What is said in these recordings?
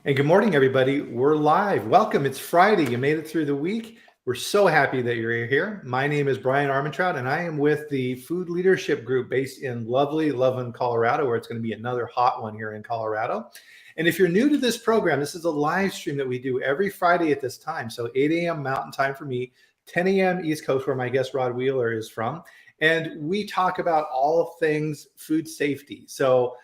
And good morning, everybody. We're live. Welcome. It's Friday. You made it through the week. We're so happy that you're here. My name is Bryan and Rod, and I am with the Food Leadership Group based in lovely Loveland, Colorado, where it's going to be another hot one here in Colorado. And if you're new to this program, this is a live stream that we do every Friday at this time. So 8 a.m. Mountain Time for me, 10 a.m. East Coast, where my guest Rod Wheeler is from. And we talk about all things food safety. So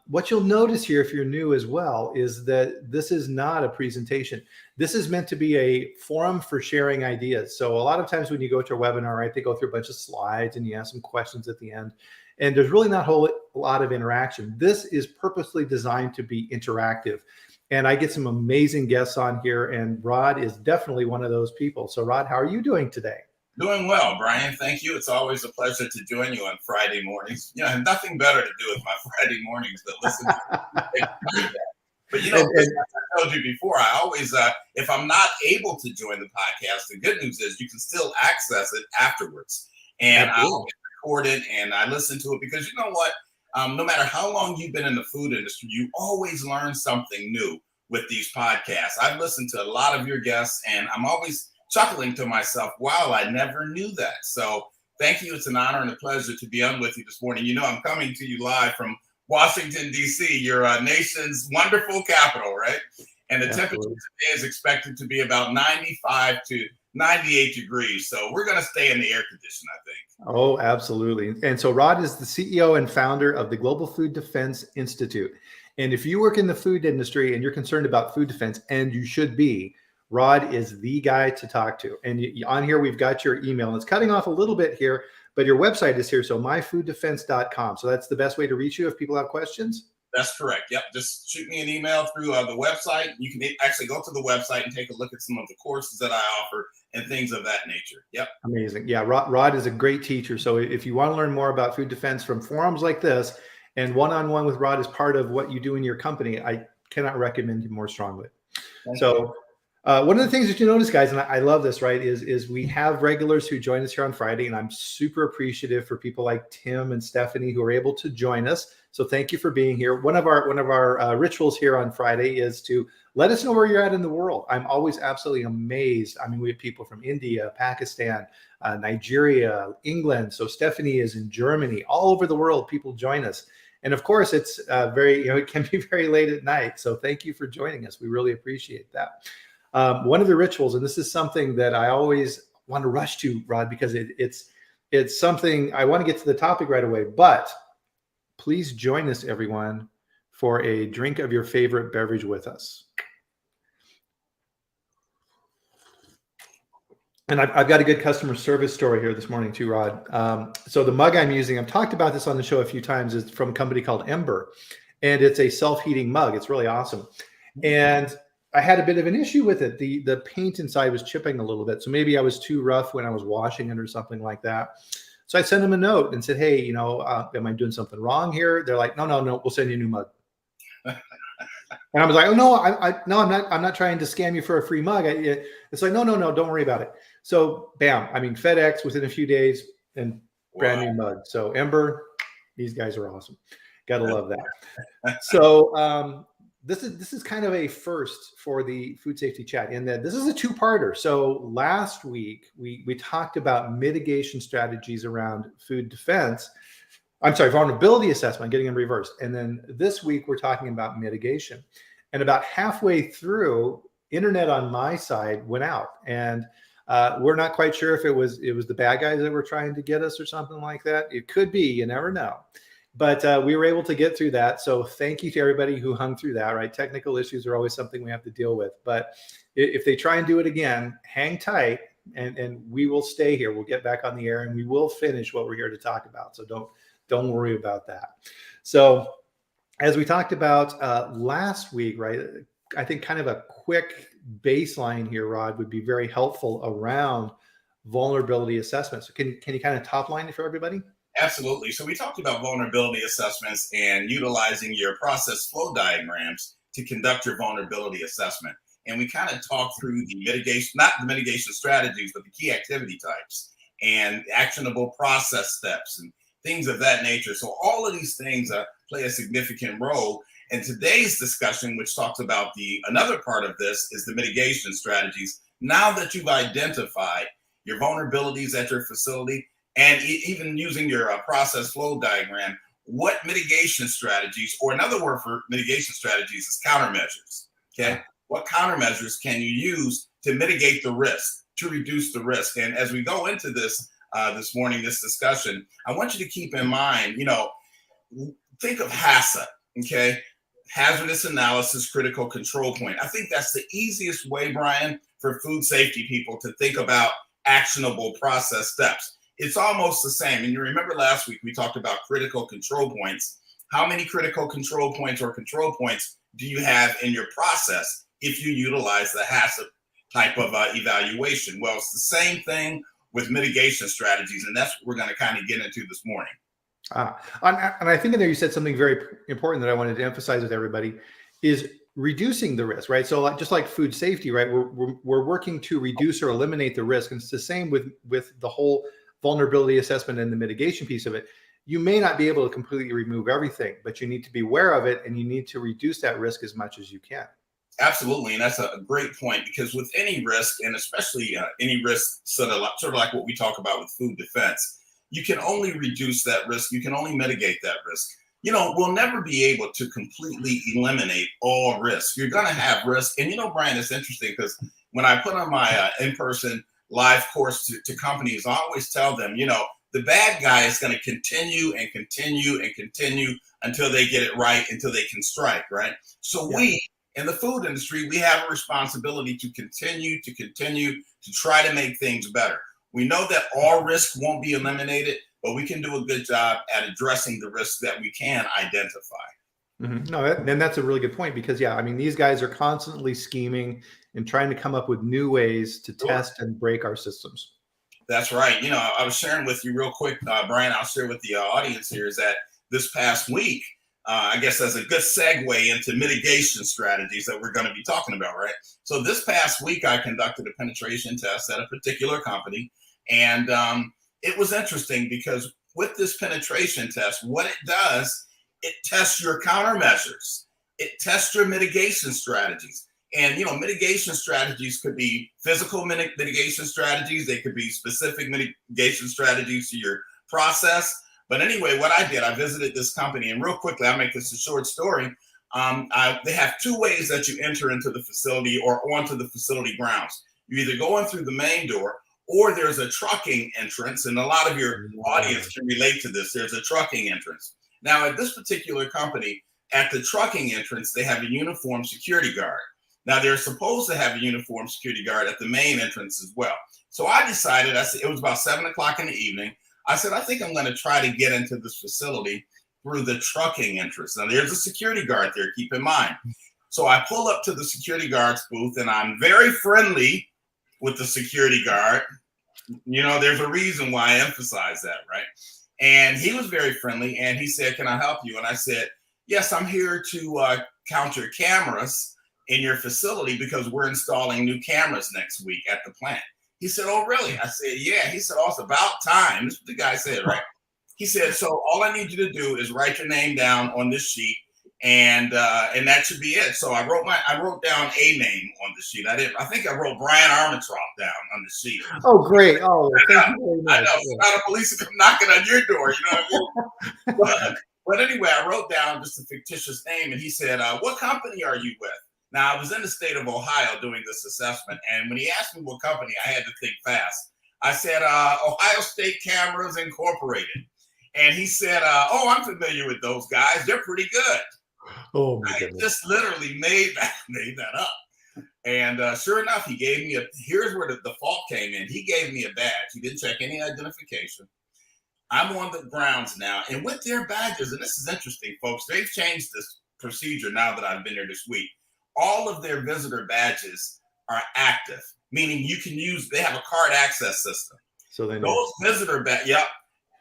what you'll notice here, if you're new as well, is that this is not a presentation. This is meant to be a forum for sharing ideas. So a lot of times when you go to a webinar, right, they go through a bunch of slides and you ask some questions at the end, and there's really not a whole lot of interaction. This is purposely designed to be interactive. And I get some amazing guests on here, and Rod is definitely one of those people. So Rod, how are you doing today? Doing well, Bryan. Thank you. It's always a pleasure to join you on Friday mornings. I have nothing better to do with my Friday mornings than listen to But as I told you before, I always, if I'm not able to join the podcast, the good news is you can still access it afterwards. And I always record it and I listen to it because you know what? No matter how long you've been in the food industry, you always learn something new with these podcasts. I've listened to a lot of your guests and I'm always chuckling to myself, wow, I never knew that. So thank you. It's an honor and a pleasure to be on with you this morning. I'm coming to you live from Washington, D.C., your nation's wonderful capital, right? And the temperature today is expected to be about 95 to 98 degrees. So we're going to stay in the air condition, I think. Oh, absolutely. And so Rod is the CEO and founder of the Global Food Defense Institute. And if you work in the food industry and you're concerned about food defense, and you should be, Rod is the guy to talk to. And on here, we've got your email. And it's cutting off a little bit here, but your website is here. So myfooddefense.com. So that's the best way to reach you if people have questions? That's correct. Yep. Just shoot me an email through the website. You can actually go to the website and take a look at some of the courses that I offer and things of that nature. Yep. Amazing. Yeah. Rod is a great teacher. So if you want to learn more about food defense from forums like this, and one-on-one with Rod is part of what you do in your company, I cannot recommend you more strongly. Thank you. One of the things that you notice, guys, and I love this, right, is we have regulars who join us here on Friday, and I'm super appreciative for people like Tim and Stephanie who are able to join us. So thank you for being here. One of our rituals here on Friday is to let us know where you're at in the world. I'm always absolutely amazed. I mean, we have people from India, Pakistan, Nigeria, England. So Stephanie is in Germany. All over the world, people join us. And of course, it's it can be very late at night. So thank you for joining us. We really appreciate that. One of the rituals, and this is something that I always want to rush to, Rod, because it's something I want to get to the topic right away, but please join us, everyone, for a drink of your favorite beverage with us. And I've got a good customer service story here this morning too, Rod. So the mug I'm using, I've talked about this on the show a few times, is from a company called Ember, and it's a self-heating mug. It's really awesome. And I had a bit of an issue with it. The paint inside was chipping a little bit. So maybe I was too rough when I was washing it or something like that. So I sent them a note and said, hey, am I doing something wrong here? They're like, no, we'll send you a new mug. And I was like, oh, no, I'm not trying to scam you for a free mug. It's like, no, don't worry about it. So bam, FedEx within a few days and brand new mug. So Ember, these guys are awesome. Got to love that. So, this is kind of a first for the food safety chat in that this is a two-parter. So last week we talked about mitigation strategies around food defense. I'm sorry, vulnerability assessment, getting them reversed. And then this week we're talking about mitigation. And about halfway through, internet on my side went out, and we're not quite sure if it was the bad guys that were trying to get us or something like that. It could be, you never know. But we were able to get through that. So thank you to everybody who hung through that, right? Technical issues are always something we have to deal with. But if they try and do it again, hang tight and we will stay here. We'll get back on the air and we will finish what we're here to talk about. So don't worry about that. So as we talked about last week, right, I think kind of a quick baseline here, Rod, would be very helpful around vulnerability assessment. So can you kind of top line it for everybody? Absolutely. So we talked about vulnerability assessments and utilizing your process flow diagrams to conduct your vulnerability assessment. And we kind of talked through the mitigation, not the mitigation strategies, but the key activity types and actionable process steps and things of that nature. So all of these things play a significant role. And today's discussion, which talks about another part of this, is the mitigation strategies. Now that you've identified your vulnerabilities at your facility, and even using your process flow diagram, what mitigation strategies, or another word for mitigation strategies is countermeasures. Okay, what countermeasures can you use to mitigate the risk, to reduce the risk? And as we go into this this morning, this discussion, I want you to keep in mind, think of HACCP, okay? Hazardous Analysis Critical Control Point. I think that's the easiest way, Bryan, for food safety people to think about actionable process steps. It's almost the same. And you remember last week we talked about critical control points. How many critical control points or control points do you have in your process if you utilize the HACCP type of evaluation? Well, it's the same thing with mitigation strategies, and that's what we're going to kind of get into this morning. And I think in there you said something very important that I wanted to emphasize with everybody is reducing the risk, right? So just like food safety, right? We're working to reduce or eliminate the risk. And it's the same with the whole vulnerability assessment and the mitigation piece of it. You may not be able to completely remove everything, but you need to be aware of it and you need to reduce that risk as much as you can. Absolutely. And that's a great point, because with any risk, and especially any risk sort of like what we talk about with food defense, you can only reduce that risk. You can only mitigate that risk. We'll never be able to completely eliminate all risk. You're going to have risk. And Bryan, it's interesting because when I put on my in-person live course to companies, I always tell them, the bad guy is going to continue and continue and continue until they get it right, until they can strike, right? So we, in the food industry, we have a responsibility to continue to try to make things better. We know that all risk won't be eliminated, but we can do a good job at addressing the risks that we can identify. Mm-hmm. No, and that's a really good point, because these guys are constantly scheming and trying to come up with new ways to test and break our systems. That's right. I was sharing with you real quick, Bryan, I'll share with the audience here, is that this past week, I guess that's a good segue into mitigation strategies that we're going to be talking about, right? So this past week, I conducted a penetration test at a particular company. And it was interesting because with this penetration test, what it does, it tests your countermeasures. It tests your mitigation strategies. And, mitigation strategies could be physical mitigation strategies. They could be specific mitigation strategies to your process. But anyway, what I did, I visited this company, and real quickly, I'll make this a short story. They have two ways that you enter into the facility or onto the facility grounds. You either go in through the main door, or there's a trucking entrance, and a lot of your audience can relate to this. There's a trucking entrance. Now, at this particular company, at the trucking entrance, they have a uniformed security guard. Now, they're supposed to have a uniformed security guard at the main entrance as well. So I decided, it was about 7 o'clock in the evening. I said, I think I'm going to try to get into this facility through the trucking entrance. Now, there's a security guard there, keep in mind. So I pull up to the security guard's booth, and I'm very friendly with the security guard. There's a reason why I emphasize that, right? And he was very friendly, and he said, can I help you? And I said, yes, I'm here to count your cameras in your facility because we're installing new cameras next week at the plant. He said, oh, really? I said, yeah. He said, oh, it's about time. This is what the guy said, right? He said, so all I need you to do is write your name down on this sheet, and that should be it. So I wrote down a name on the sheet. I think I wrote Bryan Armitroff down on the sheet. Oh, great. Oh, thank you very much. I know. It's not a police come knocking on your door, you know what I mean? But anyway, I wrote down just a fictitious name, and he said, what company are you with? Now, I was in the state of Ohio doing this assessment, and when he asked me what company, I had to think fast. I said, Ohio State Cameras Incorporated. And he said, oh, I'm familiar with those guys. They're pretty good. Oh, my I goodness. just literally made that up. And sure enough, he gave me here's where the fault came in. He gave me a badge. He didn't check any identification. I'm on the grounds now. And with their badges, and this is interesting, folks, they've changed this procedure now that I've been here this week. All of their visitor badges are active, meaning you can they have a card access system. So they know.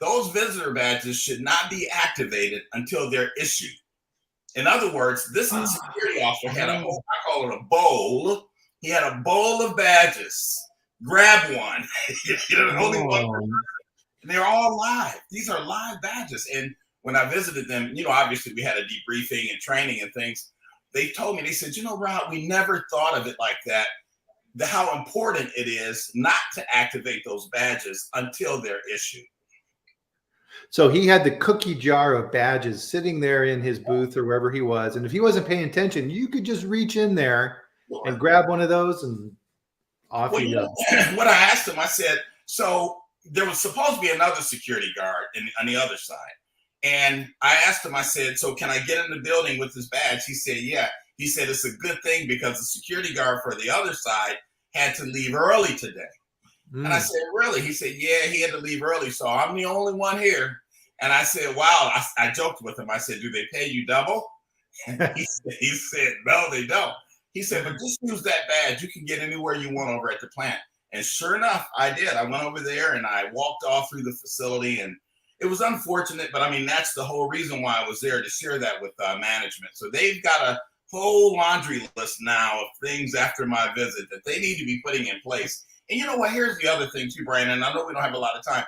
Those visitor badges should not be activated until they're issued. In other words, this security officer had I call it a bowl. He had a bowl of badges. Grab one. Only one. And they're all live. These are live badges. And when I visited them, obviously we had a debriefing and training and things. They told me, they said, Rod, we never thought of it like that. How important it is not to activate those badges until they're issued. So he had the cookie jar of badges sitting there in his booth or wherever he was. And if he wasn't paying attention, you could just reach in there and grab one of those and off you go. What I asked him, I said, so there was supposed to be another security guard on the other side. And I asked him, I said, so can I get in the building with this badge? He said, yeah. He said, it's a good thing because the security guard for the other side had to leave early today. And I said, really? He said, yeah, he had to leave early. So I'm the only one here. And I said, wow. I joked with him. I said, do they pay you double? He said, no, they don't. He said, but just use that badge. You can get anywhere you want over at the plant. And sure enough, I did. I went over there and I walked all through the facility, and it was unfortunate, but I mean, that's the whole reason why I was there, to share that with management. So they've got a whole laundry list now of things after my visit that they need to be putting in place. And you know what? Here's the other thing too, Bryan, and I know we don't have a lot of time.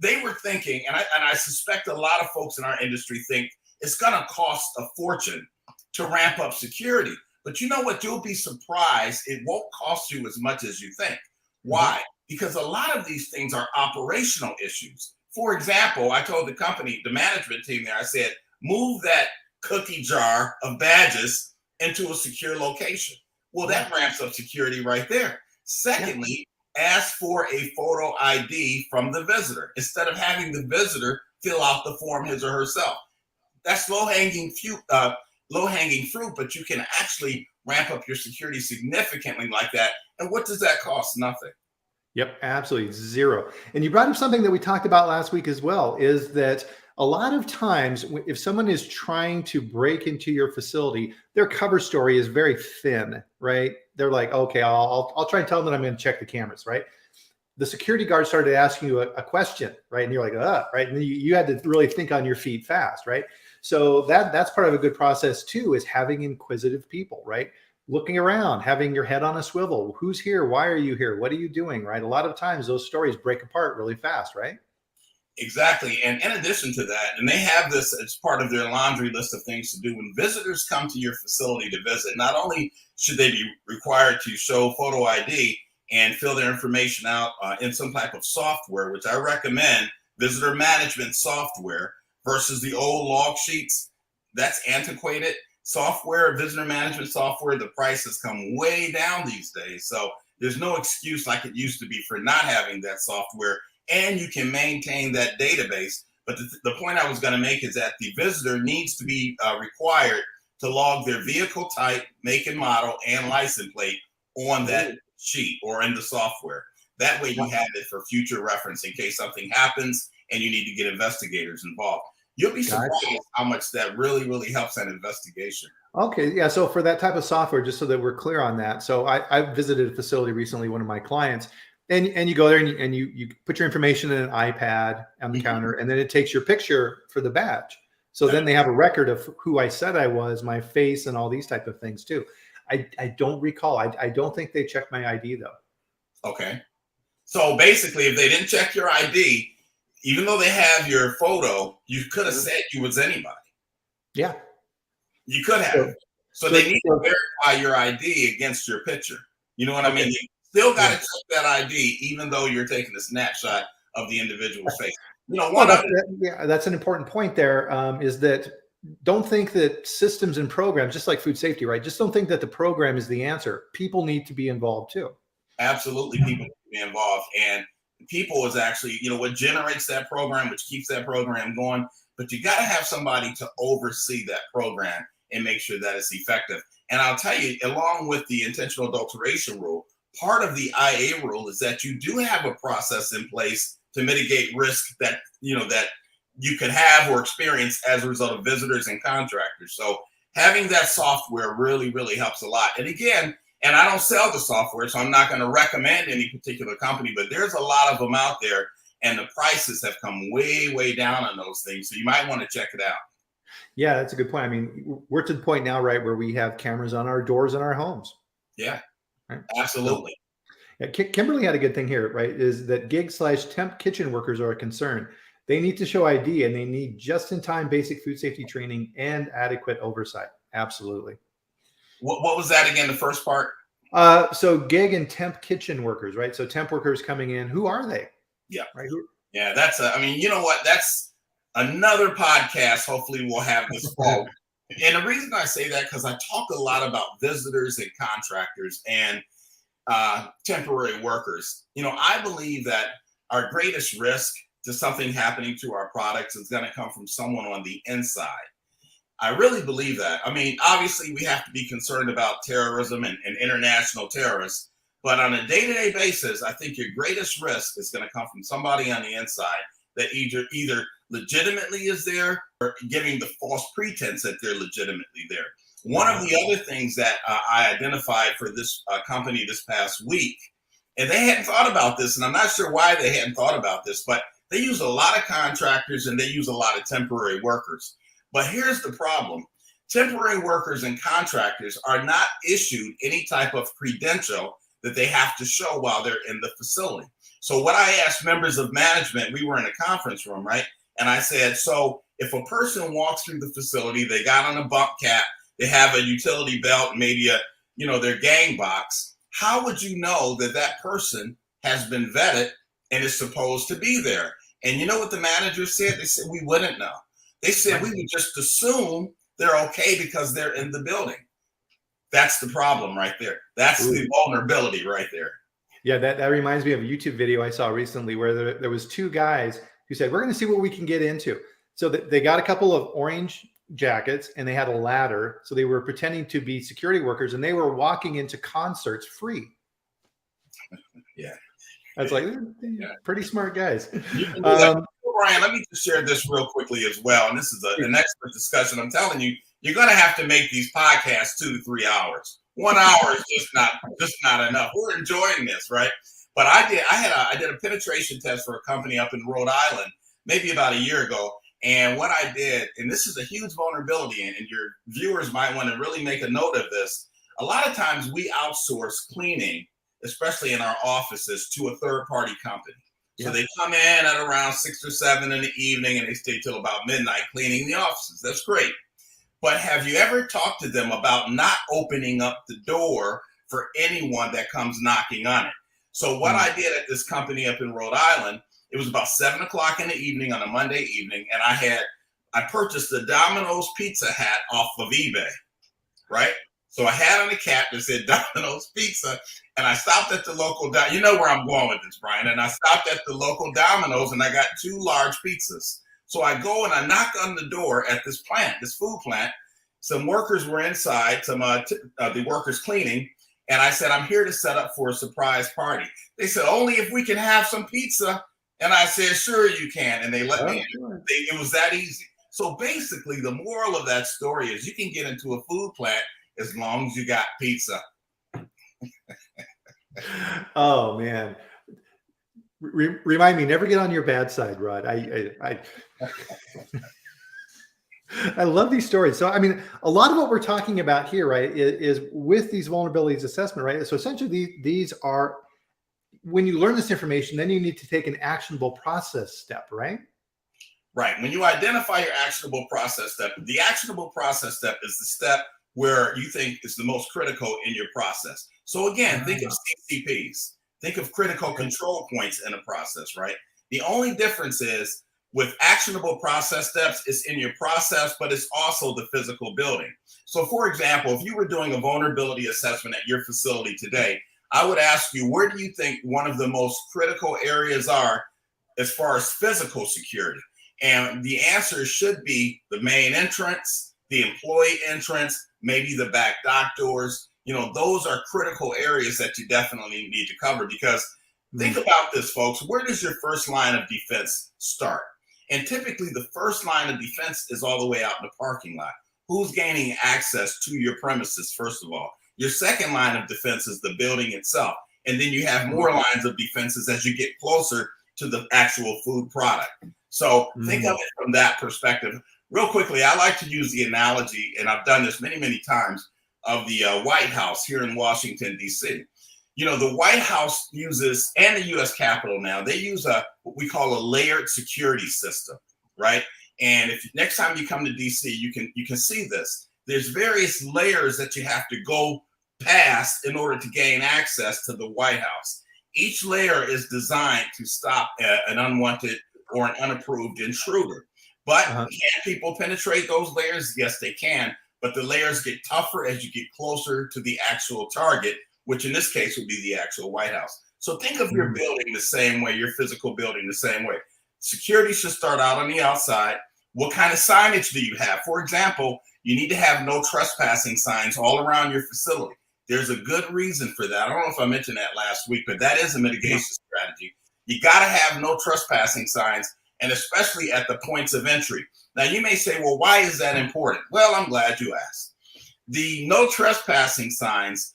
They were thinking, and I suspect a lot of folks in our industry think it's going to cost a fortune to ramp up security. But you know what? You'll be surprised. It won't cost you as much as you think. Why? Because a lot of these things are operational issues. For example, I told the company, the management team there, I said, move that cookie jar of badges into a secure location. Well, that ramps up security right there. Secondly, ask for a photo ID from the visitor instead of having the visitor fill out the form his or herself. That's low-hanging fruit, but you can actually ramp up your security significantly like that. And what does that cost? Nothing. Yep, absolutely zero. And you brought up something that we talked about last week as well, is that a lot of times if someone is trying to break into your facility, their cover story is very thin, right? They're like, okay, I'll try and tell them that I'm going to check the cameras, right? The security guard started asking you a question, right? And you're like, right? And you had to really think on your feet fast, right? So that's part of a good process too, is having inquisitive people, right? Looking around, having your head on a swivel. Who's here? Why are you here? What are you doing, right? A lot of times those stories break apart really fast, right? Exactly. And in addition to that, and they have this as part of their laundry list of things to do, when visitors come to your facility to visit, not only should they be required to show photo ID and fill their information out in some type of software, which I recommend, visitor management software versus the old log sheets. That's antiquated software, visitor management software. The price has come way down these days. So there's no excuse like it used to be for not having that software. And you can maintain that database. But the point I was going to make is that the visitor needs to be required to log their vehicle type, make and model, and license plate on that sheet or in the software. That way you have it for future reference in case something happens and you need to get investigators involved. You'll be surprised how much that really, really helps that investigation. Okay. Yeah. So for that type of software, just so that we're clear on that. So I visited a facility recently, one of my clients, and you go there and you put your information in an iPad on the counter, and then it takes your picture for the badge. So then they have a record of who I said I was, my face, and all these type of things too. I don't recall. I don't think they checked my ID though. Okay. So basically, if they didn't check your ID, even though they have your photo, you could have said you was anybody. Yeah. You could have. So they need to verify your ID against your picture. You know what I mean? You still got to check that ID, even though you're taking a snapshot of the individual's face. You know, that's an important point there, is that don't think that systems and programs, just like food safety, right? Just don't think that the program is the answer. People need to be involved too. Absolutely, people need to be involved. And people is actually, what generates that program, which keeps that program going. But you got to have somebody to oversee that program and make sure that it's effective. And I'll tell you, along with the intentional adulteration rule, part of the IA rule is that you do have a process in place to mitigate risk that you could have or experience as a result of visitors and contractors. So having that software really, really helps a lot. And again, and I don't sell the software, so I'm not going to recommend any particular company, but there's a lot of them out there, and the prices have come way, way down on those things. So you might want to check it out. Yeah, that's a good point. I mean, we're to the point now, right, where we have cameras on our doors in our homes. Yeah, right? Absolutely. So, yeah, Kimberly had a good thing here, right, is that gig/temp kitchen workers are a concern. They need to show ID, and they need just-in-time basic food safety training and adequate oversight. Absolutely. What was that again? The first part? So gig and temp kitchen workers, right? So temp workers coming in, who are they? Yeah. Right. Yeah. I mean, you know what? That's another podcast. Hopefully we'll have this fall. And the reason I say that, because I talk a lot about visitors and contractors and temporary workers. I believe that our greatest risk to something happening to our products is going to come from someone on the inside. I really believe that. I mean, obviously, we have to be concerned about terrorism and international terrorists, but on a day-to-day basis, I think your greatest risk is going to come from somebody on the inside that either legitimately is there or giving the false pretense that they're legitimately there. One of the other things that I identified for this company this past week, and they hadn't thought about this, and I'm not sure why they hadn't thought about this, but they use a lot of contractors and they use a lot of temporary workers. But here's the problem. Temporary workers and contractors are not issued any type of credential that they have to show while they're in the facility. So what I asked members of management, we were in a conference room, right? And I said, so if a person walks through the facility, they got on a bump cap, they have a utility belt, maybe their gang box, how would you know that that person has been vetted and is supposed to be there? And you know what the manager said? They said, we wouldn't know. They said we would just assume they're okay because they're in the building. That's the problem right there. That's the vulnerability right there. Yeah, that reminds me of a YouTube video I saw recently where there was two guys who said, we're going to see what we can get into. So they got a couple of orange jackets and they had a ladder. So they were pretending to be security workers and they were walking into concerts free. Yeah. I was like, pretty smart guys. Bryan, let me just share this real quickly as well. And this is an expert discussion. I'm telling you, you're going to have to make these podcasts 2 to 3 hours. 1 hour is just not enough. We're enjoying this, right? But I did a penetration test for a company up in Rhode Island, maybe about a year ago. And what I did, and this is a huge vulnerability, and your viewers might want to really make a note of this. A lot of times we outsource cleaning, especially in our offices, to a third-party company. So they come in at around 6 or 7 in the evening and they stay till about midnight cleaning the offices. That's great. But have you ever talked to them about not opening up the door for anyone that comes knocking on it? So what I did at this company up in Rhode Island, it was about 7 o'clock in the evening on a Monday evening, and I purchased the Domino's pizza hat off of eBay, right? So I had on a cap that said Domino's Pizza, and I stopped at the local, you know where I'm going with this, Bryan, and I stopped at the local Domino's and I got 2 large pizzas. So I go and I knock on the door at this plant, this food plant. Some workers were inside, the workers cleaning, and I said, I'm here to set up for a surprise party. They said, only if we can have some pizza. And I said, sure you can. And they let me in. It was that easy. So basically, the moral of that story is you can get into a food plant as long as you got pizza. Oh man. Remind me, never get on your bad side, Rod. I love these stories. So, I mean, a lot of what we're talking about here, right, is with these vulnerabilities assessment, right? So essentially these are, when you learn this information, then you need to take an actionable process step, right? Right. When you identify your actionable process step, the actionable process step is the step where you think is the most critical in your process. So again, think of CCPs, think of critical control points in a process, right? The only difference is with actionable process steps, it's in your process, but it's also the physical building. So for example, if you were doing a vulnerability assessment at your facility today, I would ask you, where do you think one of the most critical areas are as far as physical security? And the answer should be the main entrance, the employee entrance, maybe the back dock doors. You know, those are critical areas that you definitely need to cover, because think about this, folks. Where does your first line of defense start? And typically the first line of defense is all the way out in the parking lot. Who's gaining access to your premises, first of all? Your second line of defense is the building itself. And then you have more lines of defenses as you get closer to the actual food product. So think of it from that perspective. Real quickly, I like to use the analogy, and I've done this many, many times, of the White House here in Washington, D.C. The White House uses, and the U.S. Capitol now, they use what we call a layered security system, right? And if next time you come to D.C., you can see this. There's various layers that you have to go past in order to gain access to the White House. Each layer is designed to stop an unwanted or an unapproved intruder. But can people penetrate those layers? Yes, they can. But the layers get tougher as you get closer to the actual target, which in this case would be the actual White House. So think of your building the same way, your physical building the same way. Security should start out on the outside. What kind of signage do you have? For example, you need to have no trespassing signs all around your facility. There's a good reason for that. I don't know if I mentioned that last week, but that is a mitigation strategy. You got to have no trespassing signs, and especially at the points of entry. Now, you may say, well, why is that important? Well, I'm glad you asked. The no trespassing signs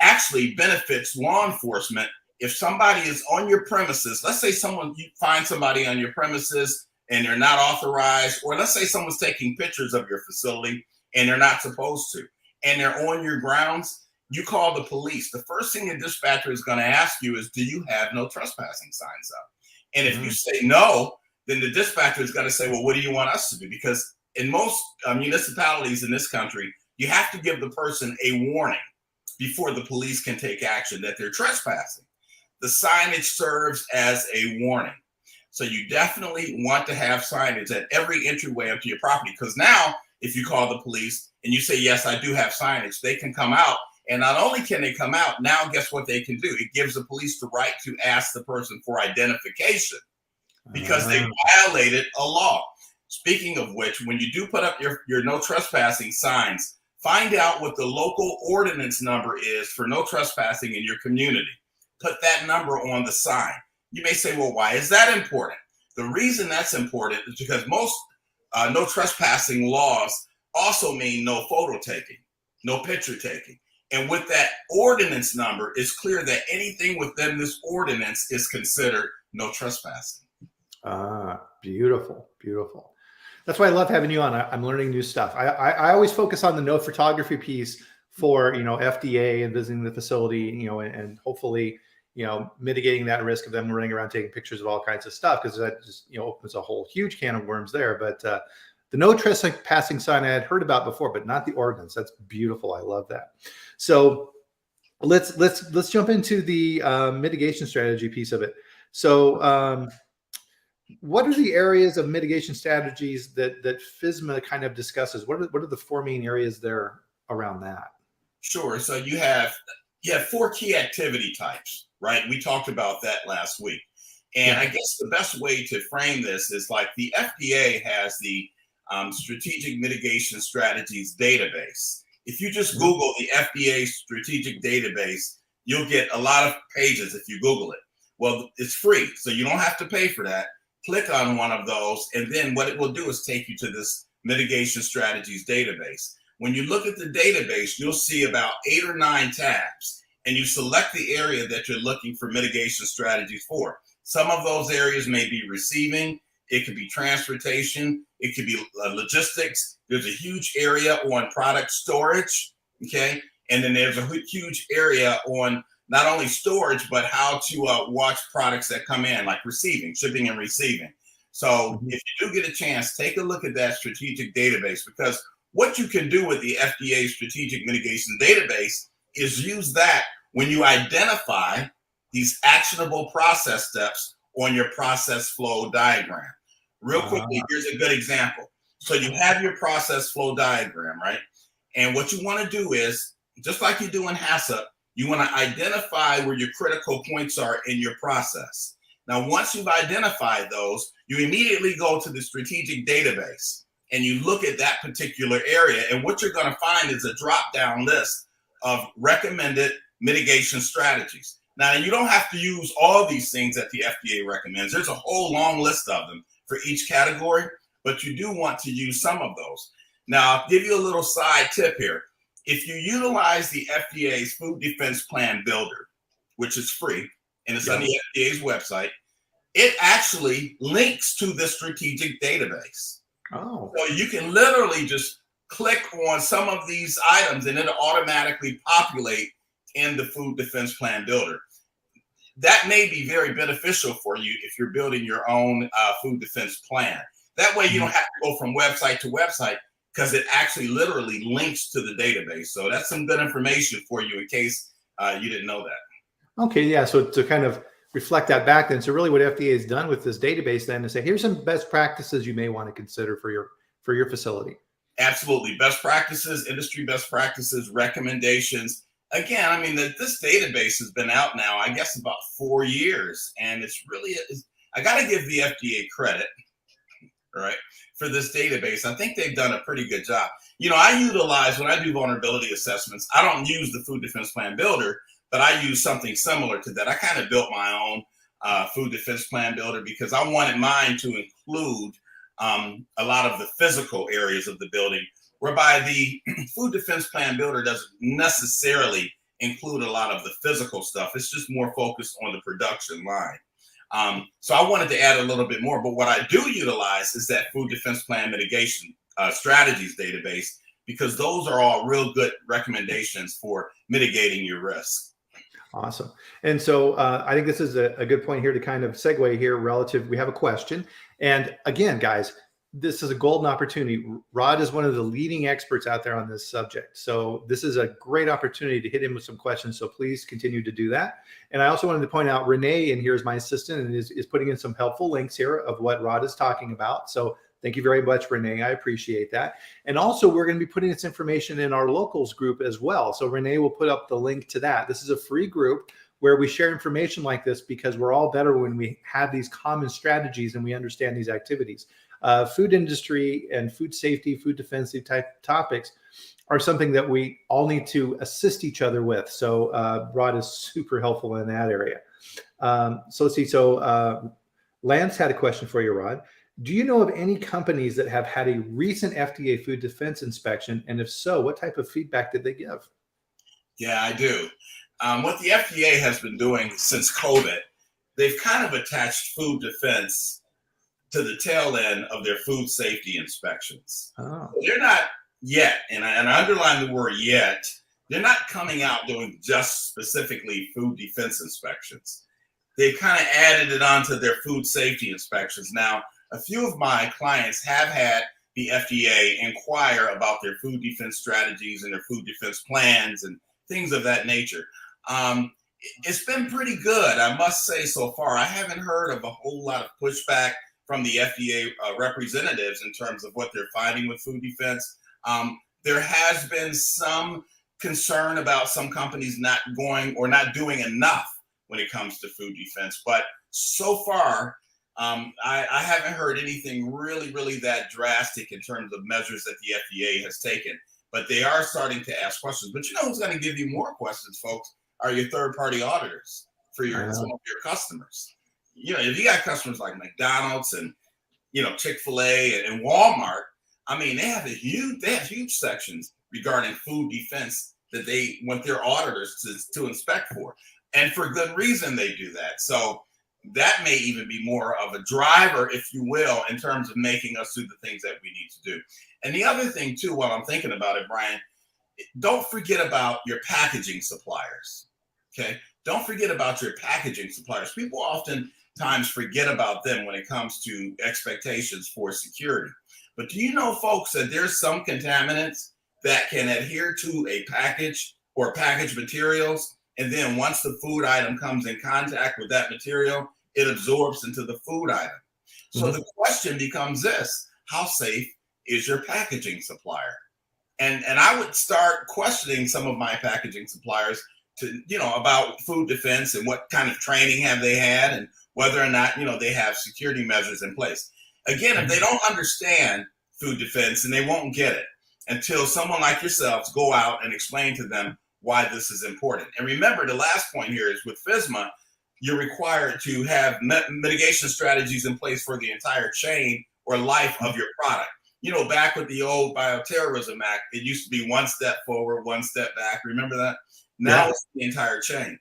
actually benefits law enforcement. If somebody is on your premises, let's say you find somebody on your premises and they're not authorized, or let's say someone's taking pictures of your facility and they're not supposed to, and they're on your grounds, you call the police. The first thing the dispatcher is going to ask you is, do you have no trespassing signs up? And if you say no, then the dispatcher is going to say, well, what do you want us to do? Because in most municipalities in this country, you have to give the person a warning before the police can take action that they're trespassing. The signage serves as a warning. So you definitely want to have signage at every entryway up to your property, because now if you call the police and you say, yes, I do have signage, they can come out. And not only can they come out, now guess what they can do? It gives the police the right to ask the person for identification because they violated a law. Speaking of which, when you do put up your no trespassing signs, find out what the local ordinance number is for no trespassing in your community. Put that number on the sign. You may say, well, why is that important? The reason that's important is because most no trespassing laws also mean no photo taking, no picture taking. And with that ordinance number, it's clear that anything within this ordinance is considered no trespassing. Beautiful, beautiful. That's why I love having you on. I'm learning new stuff. I always focus on the no photography piece for, FDA and visiting the facility, and hopefully, mitigating that risk of them running around taking pictures of all kinds of stuff, because that just, opens a whole huge can of worms there. But the no trespassing sign I had heard about before, but not the ordinance. That's beautiful. I love that. So let's jump into the mitigation strategy piece of it. So what are the areas of mitigation strategies that FSMA kind of discusses? What are the four main areas there around that? Sure. So you have four key activity types, right? We talked about that last week. And I guess the best way to frame this is like the FDA has the Strategic Mitigation Strategies database. If you just Google the FDA Strategic Database, you'll get a lot of pages if you Google it. Well, it's free, so you don't have to pay for that. Click on one of those, and then what it will do is take you to this Mitigation Strategies database. When you look at the database, you'll see about 8 or 9 tabs, and you select the area that you're looking for mitigation strategies for. Some of those areas may be receiving, it could be transportation, it could be logistics. There's a huge area on product storage, okay? And then there's a huge area on not only storage, but how to watch products that come in, like shipping and receiving. So if you do get a chance, take a look at that strategic database, because what you can do with the FDA Strategic Mitigation Database is use that when you identify these actionable process steps on your process flow diagram. Real quickly, here's a good example. So you have your process flow diagram, right? And what you want to do is, just like you do in HACCP, you want to identify where your critical points are in your process. Now, once you've identified those, you immediately go to the strategic database and you look at that particular area. And what you're going to find is a drop-down list of recommended mitigation strategies. Now, you don't have to use all these things that the FDA recommends. There's a whole long list of them for each category, but you do want to use some of those. Now, I'll give you a little side tip here. If you utilize the FDA's Food Defense Plan Builder, which is free, and it's on the FDA's website, it actually links to the strategic database. So you can literally just click on some of these items and it'll automatically populate in the food defense plan builder. That may be very beneficial for you if you're building your own food defense plan. That way you don't have to go from website to website, because it actually literally links to the database. So that's some good information for you in case you didn't know that. Okay, yeah. So to kind of reflect that back then, so really what FDA has done with this database then is say, here's some best practices you may want to consider for your facility. Absolutely. Best practices, industry best practices, recommendations. Again, I mean, this database has been out now, I guess, about 4 years. And it's really, I got to give the FDA credit, right, for this database. I think they've done a pretty good job. You know, I utilize, when I do vulnerability assessments, I don't use the food defense plan builder, but I use something similar to that. I kind of built my own food defense plan builder because I wanted mine to include a lot of the physical areas of the building, whereby the food defense plan builder doesn't necessarily include a lot of the physical stuff. It's just more focused on the production line. So I wanted to add a little bit more, but what I do utilize is that food defense plan mitigation strategies database, because those are all real good recommendations for mitigating your risk. Awesome. And so I think this is a good point here to kind of segue here relative. We have a question. And again, guys, this is a golden opportunity. Rod is one of the leading experts out there on this subject. So this is a great opportunity to hit him with some questions. So please continue to do that. And I also wanted to point out Renee, and here's my assistant, and is putting in some helpful links here of what Rod is talking about. So thank you very much, Renee. I appreciate that. And also, we're going to be putting this information in our locals group as well. So Renee will put up the link to that. This is a free group where we share information like this, because we're all better when we have these common strategies and we understand these activities. Food industry and food safety, food defensive type topics are something that we all need to assist each other with. So Rod is super helpful in that area. So let's see. So Lance had a question for you, Rod. Do you know of any companies that have had a recent FDA food defense inspection? And if so, what type of feedback did they give? Yeah, I do. What the FDA has been doing since COVID, they've kind of attached food defense to the tail end of their food safety inspections. Oh. So they're not yet, and I underline the word yet, they're not coming out doing just specifically food defense inspections. They've kind of added it onto their food safety inspections. Now, a few of my clients have had the FDA inquire about their food defense strategies and their food defense plans and things of that nature. It's been pretty good, I must say, so far. I haven't heard of a whole lot of pushback from the FDA representatives in terms of what they're finding with food defense. There has been some concern about some companies not going or not doing enough when it comes to food defense. But so far, I haven't heard anything really that drastic in terms of measures that the FDA has taken. But they are starting to ask questions. But you know who's going to give you more questions, folks, are your third-party auditors for some of your customers. You know, if you got customers like McDonald's and, you know, Chick-fil-A and Walmart, I mean, they have huge sections regarding food defense that they want their auditors to inspect for. And for good reason they do that. So that may even be more of a driver, if you will, in terms of making us do the things that we need to do. And the other thing, too, while I'm thinking about it, Bryan, don't forget about your packaging suppliers, okay? Don't forget about your packaging suppliers. People oftentimes forget about them when it comes to expectations for security. But do you know, folks, that there's some contaminants that can adhere to a package or package materials, and then once the food item comes in contact with that material, it absorbs into the food item. So the question becomes this: how safe is your packaging supplier? And I would start questioning some of my packaging suppliers to, you know, about food defense and what kind of training have they had and whether or not, you know, they have security measures in place. Again, if they don't understand food defense, and they won't get it until someone like yourselves go out and explain to them why this is important. And remember, the last point here is with FSMA, you're required to have mitigation strategies in place for the entire chain or life of your product. You know, back with the old Bioterrorism Act, it used to be one step forward, one step back. Remember that? Now it's the entire chain.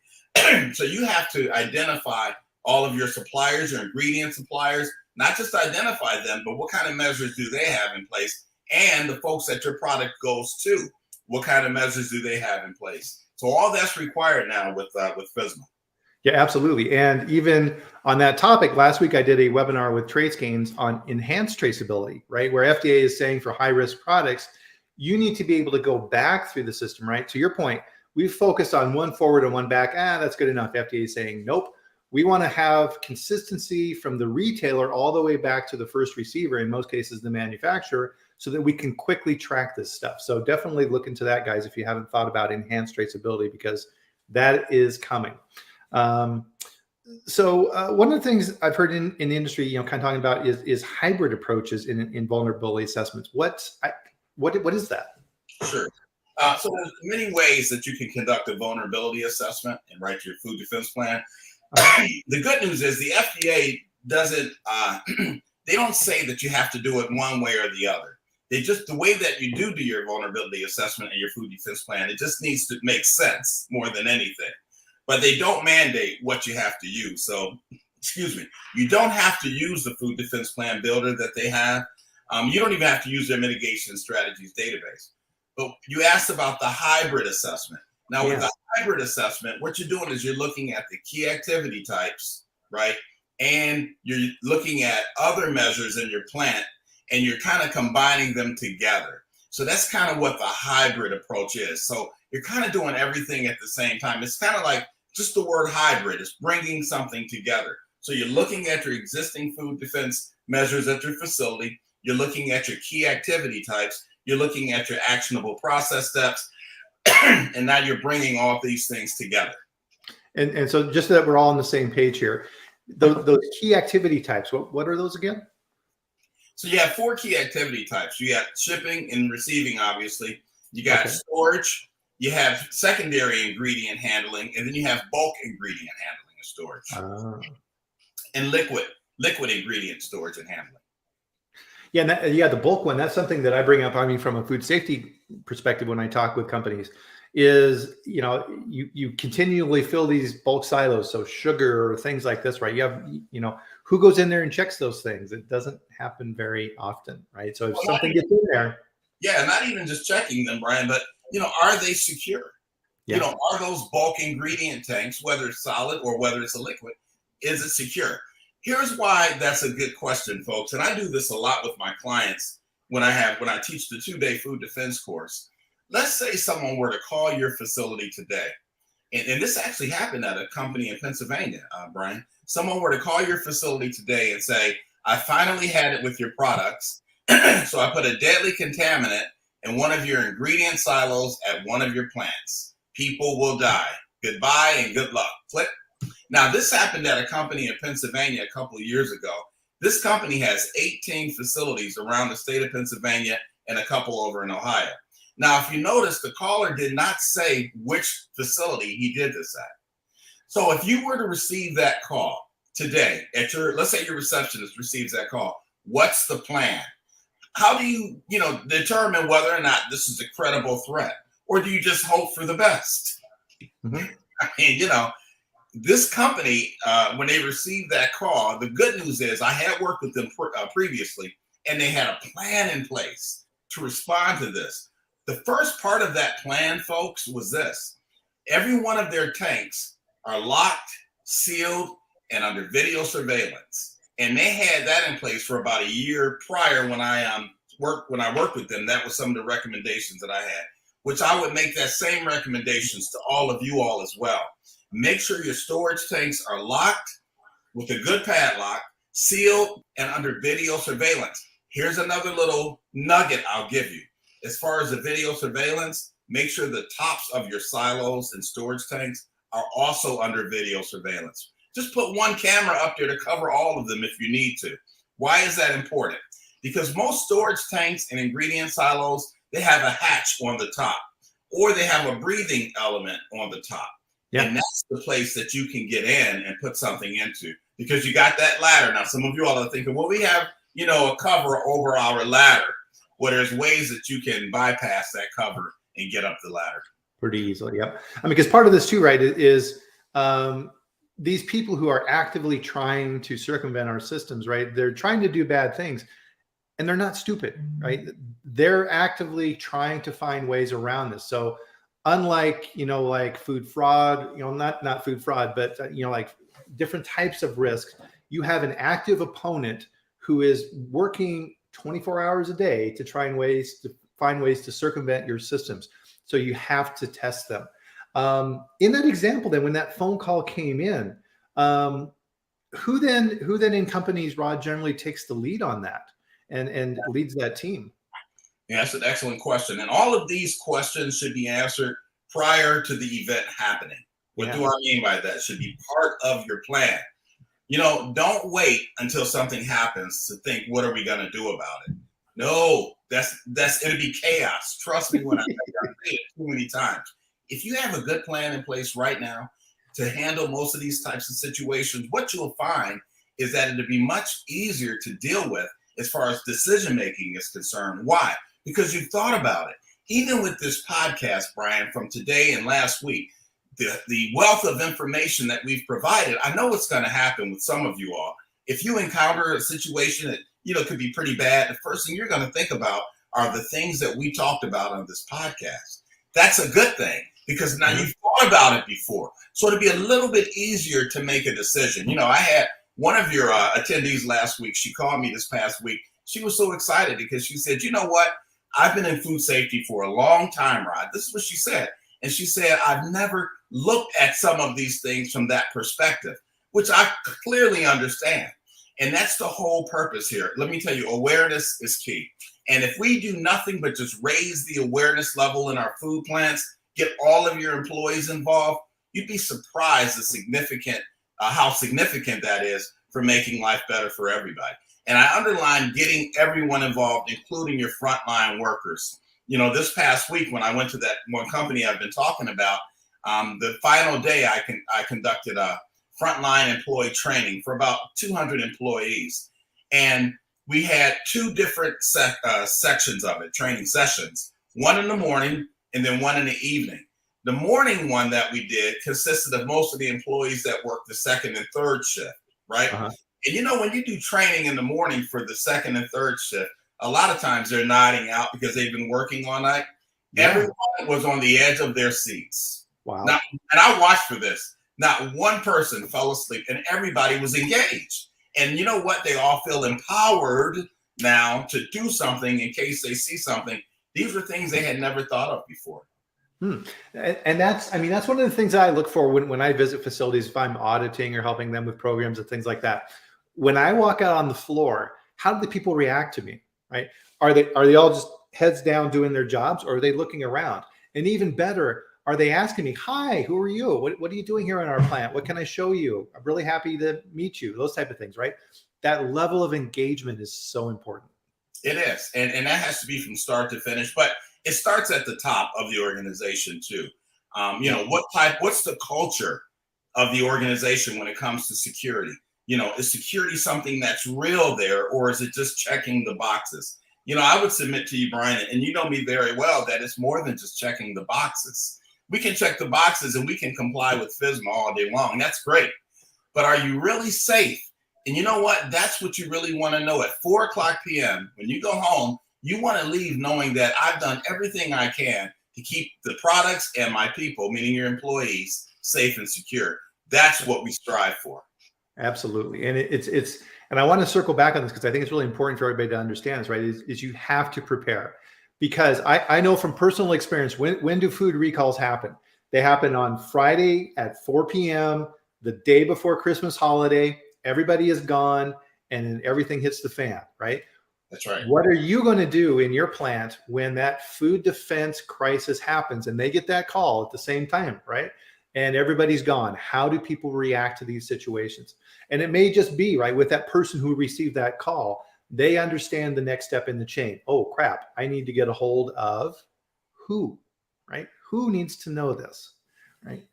So you have to identify all of your suppliers, your ingredient suppliers, not just identify them, but what kind of measures do they have in place, and the folks that your product goes to. What kind of measures do they have in place? So all that's required now with FSMA. Yeah, absolutely. And even on that topic, last week I did a webinar with TraceGains on enhanced traceability, right? Where FDA is saying for high-risk products, you need to be able to go back through the system, right? To your point, we've focused on one forward and one back. That's good enough. FDA is saying, nope. We want to have consistency from the retailer all the way back to the first receiver, in most cases the manufacturer, so that we can quickly track this stuff. So definitely look into that, guys, if you haven't thought about enhanced traceability, because that is coming. So one of the things I've heard in the industry, kind of talking about is hybrid approaches in vulnerability assessments. What is that? Sure. So there's many ways that you can conduct a vulnerability assessment and write your food defense plan. The good news is the FDA doesn't, they don't say that you have to do it one way or the other. They just, the way that you do your vulnerability assessment and your food defense plan, it just needs to make sense more than anything. But they don't mandate what you have to use. So, excuse me, you don't have to use the food defense plan builder that they have. You don't even have to use their mitigation strategies database. But you asked about the hybrid assessment. Now, with the hybrid assessment, what you're doing is you're looking at the key activity types, right? And you're looking at other measures in your plant, and you're kind of combining them together. So that's kind of what the hybrid approach is. So you're kind of doing everything at the same time. It's kind of like just the word hybrid is bringing something together. So you're looking at your existing food defense measures at your facility. You're looking at your key activity types. You're looking at your actionable process steps. And now you're bringing all these things together. And so just so that we're all on the same page here, those key activity types, what are those again? So you have 4 key activity types. You got shipping and receiving, obviously. You got storage. You have secondary ingredient handling, and then you have bulk ingredient handling and storage. And liquid ingredient storage and handling. Yeah, the bulk one, that's something that I bring up, from a food safety perspective when I talk with companies, is, you continually fill these bulk silos, so sugar or things like this, right? You have, who goes in there and checks those things? It doesn't happen very often, right? So if something gets in there. Yeah, not even just checking them, Brian, but, are they secure? Yeah. Are those bulk ingredient tanks, whether it's solid or whether it's a liquid, is it secure? Here's why that's a good question, folks. And I do this a lot with my clients when I teach the 2-day food defense course. Let's say someone were to call your facility today. And this actually happened at a company in Pennsylvania, Brian. Someone were to call your facility today and say, I finally had it with your products. So I put a deadly contaminant in one of your ingredient silos at one of your plants. People will die. Goodbye and good luck. Click. Now, this happened at a company in Pennsylvania a couple of years ago. This company has 18 facilities around the state of Pennsylvania and a couple over in Ohio. Now, if you notice, the caller did not say which facility he did this at. So if you were to receive that call today at let's say your receptionist receives that call, what's the plan? How do you, determine whether or not this is a credible threat? Or do you just hope for the best? Mm-hmm. I mean, this company, when they received that call, the good news is I had worked with them previously, and they had a plan in place to respond to this. The first part of that plan, folks, was this. Every one of their tanks are locked, sealed, and under video surveillance. And they had that in place for about a year prior when I worked with them. That was some of the recommendations that I had, which I would make that same recommendations to all of you all as well. Make sure your storage tanks are locked with a good padlock, sealed, and under video surveillance. Here's another little nugget I'll give you. As far as the video surveillance, make sure the tops of your silos and storage tanks are also under video surveillance. Just put one camera up there to cover all of them if you need to. Why is that important? Because most storage tanks and ingredient silos, they have a hatch on the top, or they have a breathing element on the top. Yeah. And that's the place that you can get in and put something into, because you got that ladder. Now, some of you all are thinking, well, we have, a cover over our ladder. Well, there's ways that you can bypass that cover and get up the ladder. Pretty easily, yep. Because part of this too, right, is these people who are actively trying to circumvent our systems, right? They're trying to do bad things. and they're not stupid, right? They're actively trying to find ways around this. So unlike, like food fraud, not food fraud, but, like different types of risks, you have an active opponent who is working 24 hours a day to find ways to circumvent your systems. So you have to test them. In that example, then, when that phone call came in, who then in companies, Rod, generally takes the lead on that and leads that team? Yeah, that's an excellent question. And all of these questions should be answered prior to the event happening. What do I mean by that? It should be part of your plan. Don't wait until something happens to think, what are we going to do about it? No, it'll be chaos. Trust me when I say it too many times. If you have a good plan in place right now to handle most of these types of situations, what you'll find is that it'll be much easier to deal with as far as decision making is concerned. Why? Because you've thought about it. Even with this podcast, Bryan, from today and last week, the wealth of information that we've provided, I know what's going to happen with some of you all. If you encounter a situation that could be pretty bad, the first thing you're going to think about are the things that we talked about on this podcast. That's a good thing, because now you've thought about it before. So it'll be a little bit easier to make a decision. I had one of your attendees last week. She called me this past week. She was so excited because she said, you know what? I've been in food safety for a long time, Rod. This is what she said. And she said, I've never looked at some of these things from that perspective, which I clearly understand. And that's the whole purpose here. Let me tell you, awareness is key. And if we do nothing but just raise the awareness level in our food plants, get all of your employees involved, you'd be surprised how significant that is for making life better for everybody. And I underline getting everyone involved, including your frontline workers. This past week when I went to that one company I've been talking about, the final day I conducted a frontline employee training for about 200 employees. And we had two different sections of it, training sessions, one in the morning and then one in the evening. The morning one that we did consisted of most of the employees that worked the second and third shift, right? Uh-huh. And when you do training in the morning for the second and third shift, a lot of times they're nodding out because they've been working all night. Yeah. Everyone was on the edge of their seats. Wow. Now, and I watched for this. Not one person fell asleep, and everybody was engaged. And you know what? They all feel empowered now to do something in case they see something. These were things they had never thought of before. And that's one of the things I look for when I visit facilities, if I'm auditing or helping them with programs and things like that. When I walk out on the floor, how do the people react to me, right? Are they all just heads down doing their jobs, or are they looking around? And even better, are they asking me, hi, who are you? What are you doing here in our plant? What can I show you? I'm really happy to meet you. Those type of things, right? That level of engagement is so important. It is. And that has to be from start to finish. But it starts at the top of the organization too. What's the culture of the organization when it comes to security? Is security something that's real there, or is it just checking the boxes? I would submit to you, Bryan, and you know me very well, that it's more than just checking the boxes. We can check the boxes and we can comply with FSMA all day long. And that's great. But are you really safe? And you know what? That's what you really want to know at 4:00 p.m. When you go home, you want to leave knowing that I've done everything I can to keep the products and my people, meaning your employees, safe and secure. That's what we strive for. Absolutely. And and I want to circle back on this because I think it's really important for everybody to understand this, right? Is you have to prepare, because I know from personal experience, when do food recalls happen? They happen on Friday at 4 p.m., the day before Christmas holiday. Everybody is gone and everything hits the fan, right? That's right. What are you going to do in your plant when that food defense crisis happens and they get that call at the same time, right? And everybody's gone. How do people react to these situations? And it may just be, right, with that person who received that call, they understand the next step in the chain. Oh, crap, I need to get a hold of who, right? Who needs to know this, right?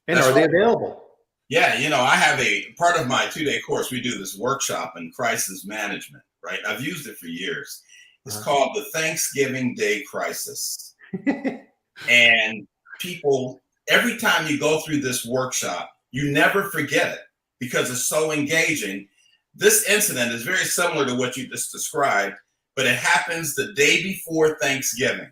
And are they available? Yeah, I have a part of my 2-day course. We do this workshop in crisis management, right? I've used it for years. It's called the Thanksgiving Day Crisis. And people, every time you go through this workshop, you never forget it because it's so engaging. This incident is very similar to what you just described. but it happens the day before Thanksgiving,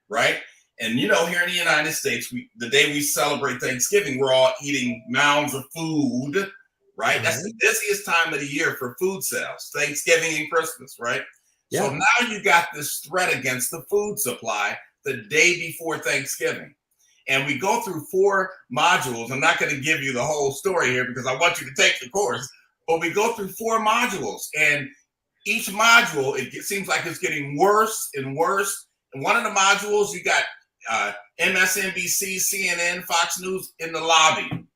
right? And you know, here in the United States, the day we celebrate Thanksgiving, we're all eating mounds of food, right? That's the busiest time of the year for food sales, Thanksgiving and Christmas, right? Yeah. So now you got this threat against the food supply the day before Thanksgiving. And we go through 4 modules. I'm not going to give you the whole story here because I want you to take the course, but we go through 4 modules, and each module, it seems like it's getting worse and worse. And one of the modules, you got MSNBC, CNN, Fox News in the lobby,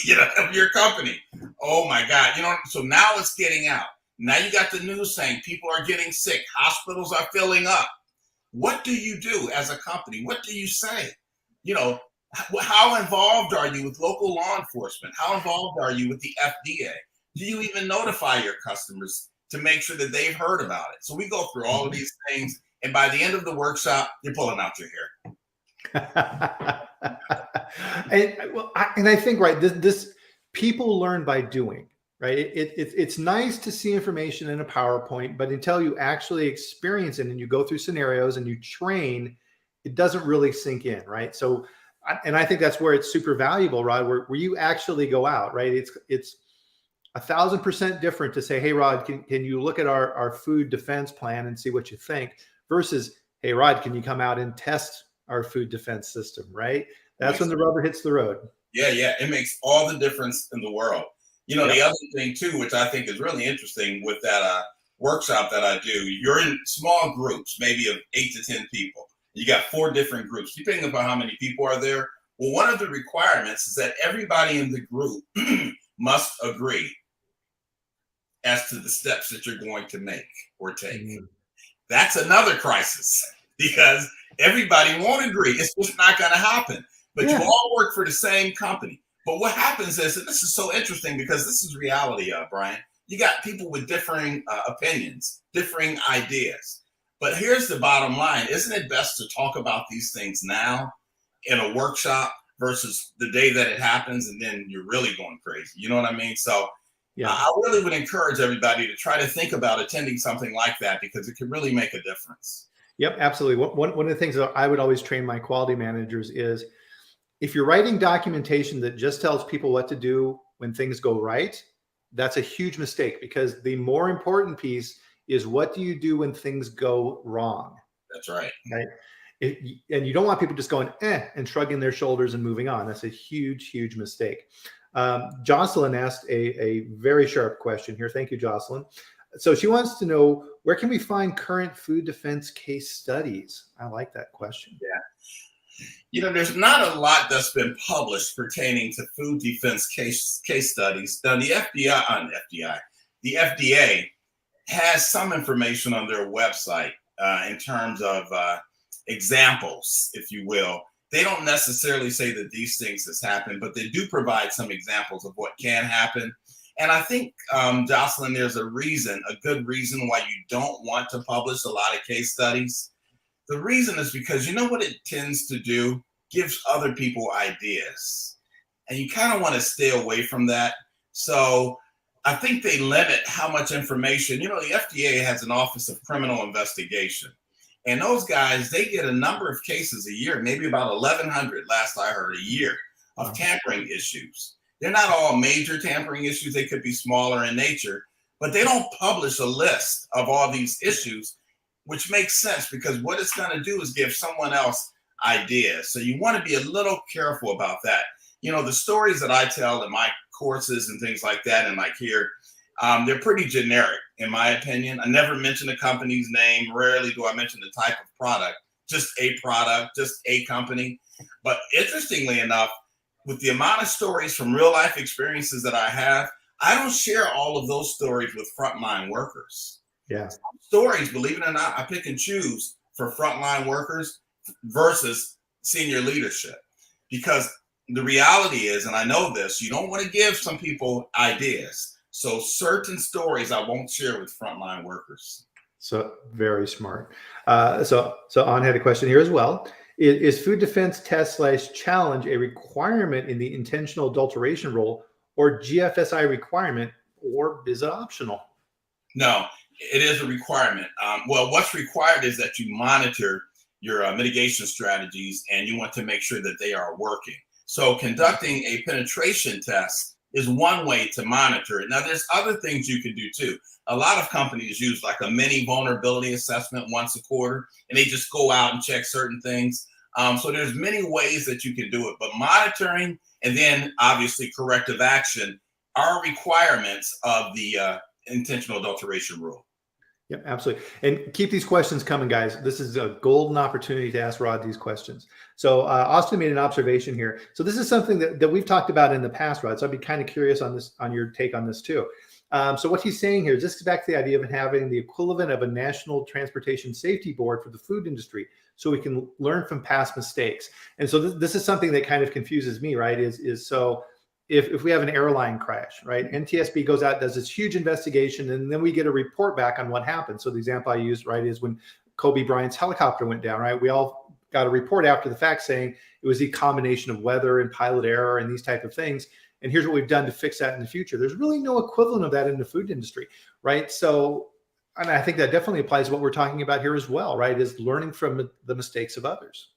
you know, of your company. Oh my God. You know, so now it's getting out. Now you got the news saying people are getting sick. Hospitals are filling up. What do you do as a company? What do you say? You know, how involved are you with local law enforcement? How involved are you with the FDA? Do you even notify your customers to make sure that they've heard about it? So we go through all of these things, and by the end of the workshop, you're pulling out your hair. And I think, right, this people learn by doing, right? It's nice to see information in a PowerPoint, but until you actually experience it and you go through scenarios and you train, it doesn't really sink in, right? So, and I think that's where it's super valuable, Rod, where you actually go out, right? It's 1,000% different to say, hey, Rod, can you look at our food defense plan and see what you think, versus, hey, Rod, can you come out and test our food defense system, right? That's when the rubber hits the road. Yeah, yeah. It makes all the difference in the world. You know, the other thing too, which I think is really interesting with that workshop that I do, you're in small groups, maybe of 8 to 10 people. You got 4 different groups, depending upon how many people are there. Well, one of the requirements is that everybody in the group must agree as to the steps that you're going to make or take. That's another crisis because everybody won't agree. It's just not going to happen. But you all work for the same company. But what happens is, and this is so interesting because this is reality, Brian, you got people with differing opinions, differing ideas. But here's the bottom line. Isn't it best to talk about these things now in a workshop versus the day that it happens and then you're really going crazy? You know what I mean? So I really would encourage everybody to try to think about attending something like that because it can really make a difference. Yep, absolutely. One of the things that I would always train my quality managers is, if you're writing documentation that just tells people what to do when things go right, that's a huge mistake, because the more important piece is, what do you do when things go wrong? That's right. Right. And you don't want people just going, and shrugging their shoulders and moving on. That's a huge, huge mistake. Jocelyn asked a very sharp question here. Thank you, Jocelyn. So she wants to know, where can we find current food defense case studies? I like that question. Yeah. You know, there's not a lot that's been published pertaining to food defense case studies. Now, the FDA has some information on their website in terms of examples, if you will. They don't necessarily say that these things has happened, but they do provide some examples of what can happen. And I think, Jocelyn, there's a good reason why you don't want to publish a lot of case studies. The reason is because, you know what it tends to do? Gives other people ideas. And you kind of want to stay away from that. So I think they limit how much information. You know, the FDA has an Office of Criminal Investigation. And those guys, they get a number of cases a year, maybe about 1,100, last I heard, a year, of tampering issues. They're not all major tampering issues. They could be smaller in nature, but they don't publish a list of all these issues, which makes sense because what it's going to do is give someone else ideas. So you want to be a little careful about that. You know, the stories that I tell in my courses and things like that, and like here, they're pretty generic, in my opinion. I never mention a company's name. Rarely do I mention the type of product, just a company. But interestingly enough, with the amount of stories from real life experiences that I have, I don't share all of those stories with frontline workers. Yeah. Stories, believe it or not, I pick and choose for frontline workers versus senior leadership. Because the reality is, and I know this, you don't want to give some people ideas. So certain stories I won't share with frontline workers. So very smart. So An had a question here as well. Is food defense test / challenge a requirement in the intentional adulteration role, or GFSI requirement, or is it optional? No, It is a requirement. Well, what's required is that you monitor your mitigation strategies, and you want to make sure that they are working. So conducting a penetration test is one way to monitor it. Now, there's other things you can do too. A lot of companies use like a mini vulnerability assessment once a quarter, and they just go out and check certain things. So there's many ways that you can do it, but monitoring and then obviously corrective action are requirements of the intentional adulteration rule. Yep, absolutely. And keep these questions coming, guys. This is a golden opportunity to ask Rod these questions. So Austin made an observation here. So this is something that we've talked about in the past, Rod. So I'd be kind of curious on this, on your take on this too. So what he's saying here is this is back to the idea of having the equivalent of a national transportation safety board for the food industry, so we can learn from past mistakes. And so this is something that kind of confuses me, right? Is so if we have an airline crash, right? NTSB goes out, does this huge investigation, and then we get a report back on what happened. So the example I used, right, is when Kobe Bryant's helicopter went down, right? We all got a report after the fact saying it was a combination of weather and pilot error and these type of things. And here's what we've done to fix that in the future. There's really no equivalent of that in the food industry, right? So, and I think that definitely applies to what we're talking about here as well, right? Is learning from the mistakes of others.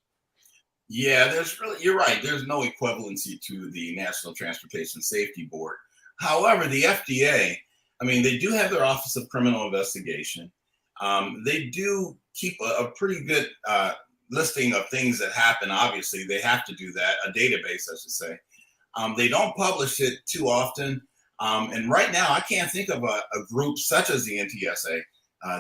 Yeah, you're right. There's no equivalency to the National Transportation Safety Board. However, the FDA, I mean, they do have their Office of Criminal Investigation. They do keep a pretty good listing of things that happen. Obviously, they have to do that, a database, I should say. They don't publish it too often. And right now, I can't think of a group such as the NTSA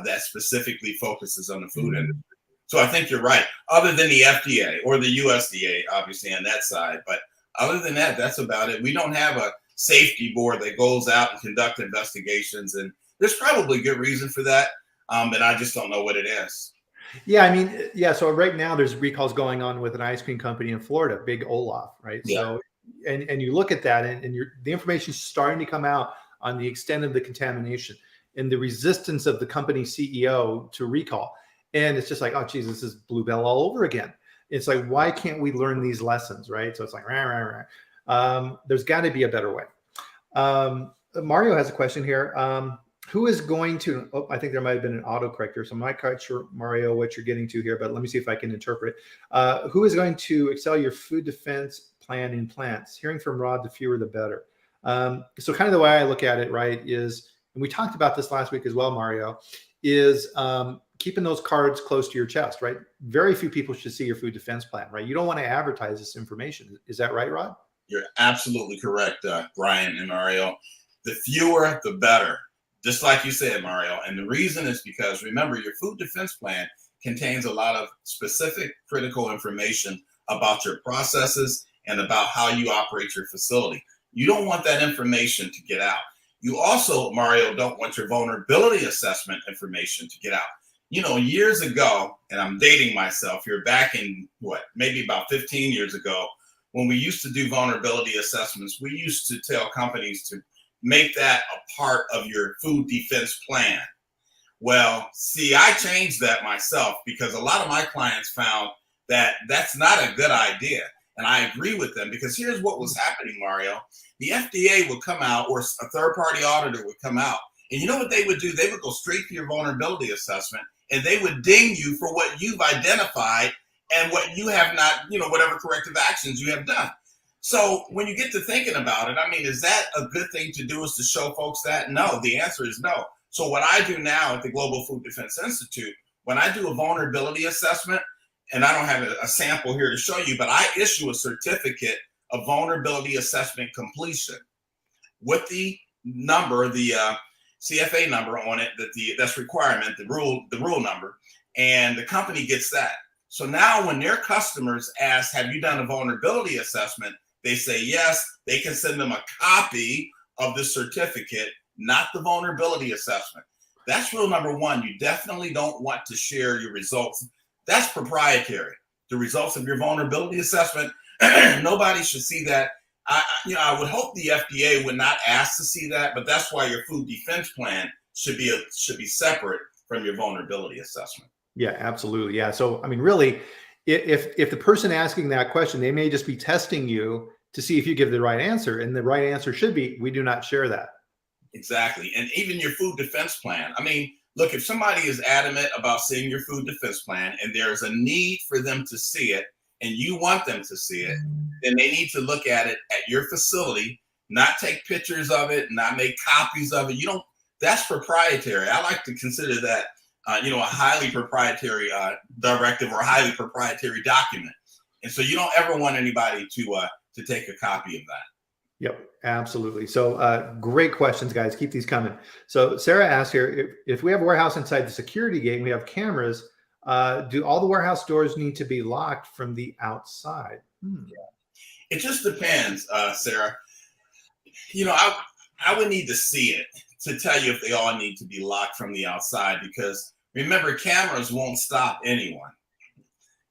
that specifically focuses on the food industry. So I think you're right. Other than the FDA or the USDA, obviously on that side, but other than that, that's about it. We don't have a safety board that goes out and conduct investigations, and there's probably good reason for that, but I just don't know what it is. Yeah, I mean, yeah. So right now there's recalls going on with an ice cream company in Florida, Big Olaf, right? Yeah. So, and you look at that, and the information is starting to come out on the extent of the contamination and the resistance of the company CEO to recall. And it's just like, oh, geez, this is Bluebell all over again. It's like, why can't we learn these lessons, right? So it's like, rah, rah, rah. There's got to be a better way. Mario has a question here. Who is going to, oh, I think there might have been an autocorrector, so I'm not quite sure, Mario, what you're getting to here, but let me see if I can interpret. Who is going to excel your food defense plan in plants? Hearing from Rod, the fewer the better. So kind of the way I look at it, right, is, and we talked about this last week as well, Mario, is keeping those cards close to your chest, right? Very few people should see your food defense plan, right? You don't want to advertise this information. Is that right, Rod? You're absolutely correct, Bryan and Mario. The fewer, the better. Just like you said, Mario. And the reason is because, remember, your food defense plan contains a lot of specific critical information about your processes and about how you operate your facility. You don't want that information to get out. You also, Mario, don't want your vulnerability assessment information to get out. You know, years ago, and I'm dating myself here, back in maybe about 15 years ago, when we used to do vulnerability assessments, we used to tell companies to make that a part of your food defense plan. Well, see, I changed that myself because a lot of my clients found that that's not a good idea. And I agree with them, because here's what was happening, Mario. The FDA would come out, or a third-party auditor would come out, and you know what they would do? They would go straight to your vulnerability assessment, and they would ding you for what you've identified and what you have not, whatever corrective actions you have done. So when you get to thinking about it, I mean, is that a good thing to do, is to show folks that? No, the answer is no. So what I do now at the Global Food Defense Institute, when I do a vulnerability assessment, and I don't have a sample here to show you, but I issue a certificate of vulnerability assessment completion with the number, the CFA number on it, that's requirement, the rule number, and the company gets that. So now when their customers ask, have you done a vulnerability assessment? They say yes. They can send them a copy of the certificate, not the vulnerability assessment. That's rule number one. You definitely don't want to share your results. That's proprietary. The results of your vulnerability assessment, nobody should see that. I would hope the FDA would not ask to see that, but that's why your food defense plan should be separate from your vulnerability assessment. Yeah, absolutely. Yeah. So, I mean, really, if the person asking that question, they may just be testing you to see if you give the right answer, and the right answer should be, we do not share that. Exactly. And even your food defense plan. I mean, look, if somebody is adamant about seeing your food defense plan and there's a need for them to see it and you want them to see it, then they need to look at it at your facility, not take pictures of it, not make copies of it. You don't, that's proprietary. I like to consider that, a highly proprietary directive or a highly proprietary document. And so you don't ever want anybody to take a copy of that. Yep, absolutely. So great questions, guys. Keep these coming. So Sarah asked here, if we have a warehouse inside the security gate and we have cameras, do all the warehouse doors need to be locked from the outside? It just depends, Sarah. I would need to see it to tell you if they all need to be locked from the outside, because remember, cameras won't stop anyone.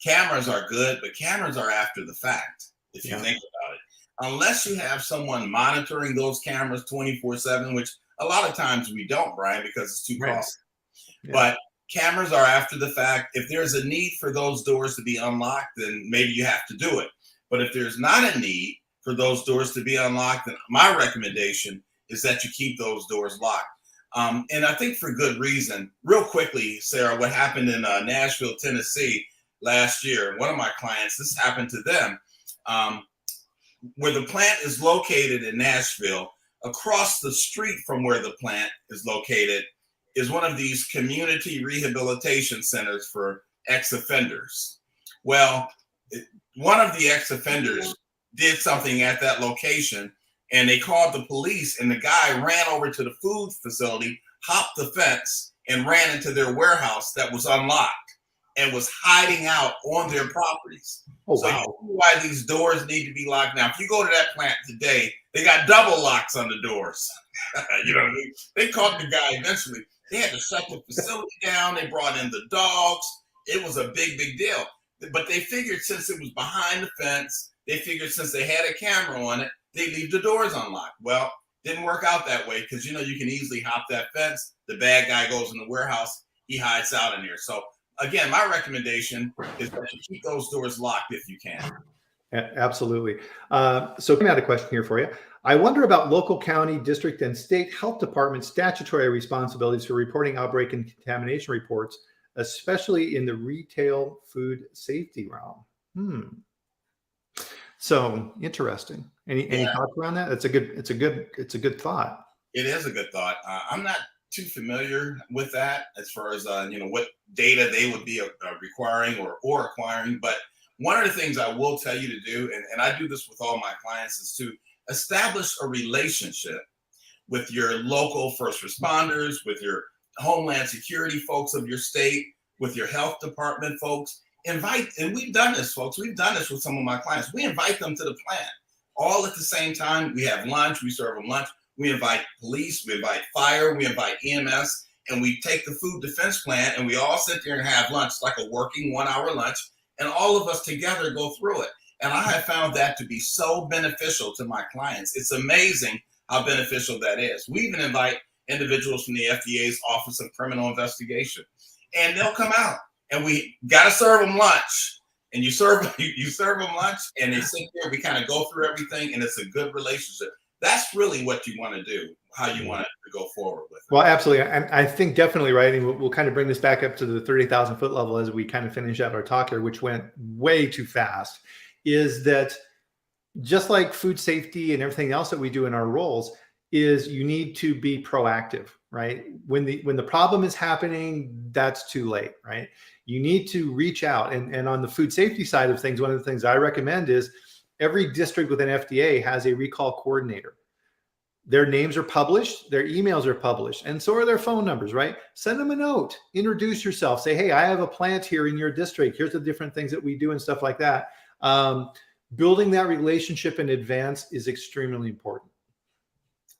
Cameras are good, but cameras are after the fact, if you think about it. Unless you have someone monitoring those cameras 24/7, which a lot of times we don't, Brian, because it's too costly. Yeah. But cameras are after the fact. If there's a need for those doors to be unlocked, then maybe you have to do it. But if there's not a need for those doors to be unlocked, then my recommendation is that you keep those doors locked. And I think for good reason. Real quickly, Sarah, what happened in Nashville, Tennessee last year, one of my clients, this happened to them. Where the plant is located in Nashville, across the street from where the plant is located is one of these community rehabilitation centers for ex-offenders. Well, one of the ex-offenders did something at that location, and they called the police, and the guy ran over to the food facility, hopped the fence, and ran into their warehouse that was unlocked and was hiding out on their properties. Oh, so wow. You know why these doors need to be locked. Now, if you go to that plant today, they got double locks on the doors. They caught the guy eventually. They had to shut the facility down. They brought in the dogs. It was a big, big deal. But they figured since it was behind the fence, they figured since they had a camera on it, they leave the doors unlocked. Well, didn't work out that way, because you can easily hop that fence. The bad guy goes in the warehouse. He hides out in there. So again, my recommendation is that you keep those doors locked if you can. Absolutely. So I had a question here for you. I wonder about local, county, district, and state health department statutory responsibilities for reporting outbreak and contamination reports, especially in the retail food safety realm. So interesting. Any thoughts around that? It's a good thought. It is a good thought. I'm not too familiar with that as far as what data they would be requiring or acquiring. But one of the things I will tell you to do, and I do this with all my clients, is to establish a relationship with your local first responders, with your homeland security folks of your state, with your health department folks. And we've done this, folks. We've done this with some of my clients. We invite them to the plant all at the same time. We have lunch. We serve them lunch. We invite police, we invite fire, we invite EMS, and we take the food defense plan and we all sit there and have lunch, like a working 1 hour lunch, and all of us together go through it. And I have found that to be so beneficial to my clients. It's amazing how beneficial that is. We even invite individuals from the FDA's Office of Criminal Investigation, and they'll come out, and we got to serve them lunch. And you serve them lunch, and they sit there, we kind of go through everything, and it's a good relationship. That's really what you want to do, how you want to go forward with it. Well, absolutely. I think definitely, right? And we'll kind of bring this back up to the 30,000 foot level as we kind of finish out our talk here, which went way too fast, is that just like food safety and everything else that we do in our roles, is you need to be proactive, right? When the problem is happening, that's too late, right? You need to reach out. And on the food safety side of things, one of the things I recommend is every district within FDA has a recall coordinator. Their names are published, their emails are published, and so are their phone numbers, right? Send them a note, introduce yourself, say, hey, I have a plant here in your district. Here's the different things that we do and stuff like that. Building that relationship in advance is extremely important.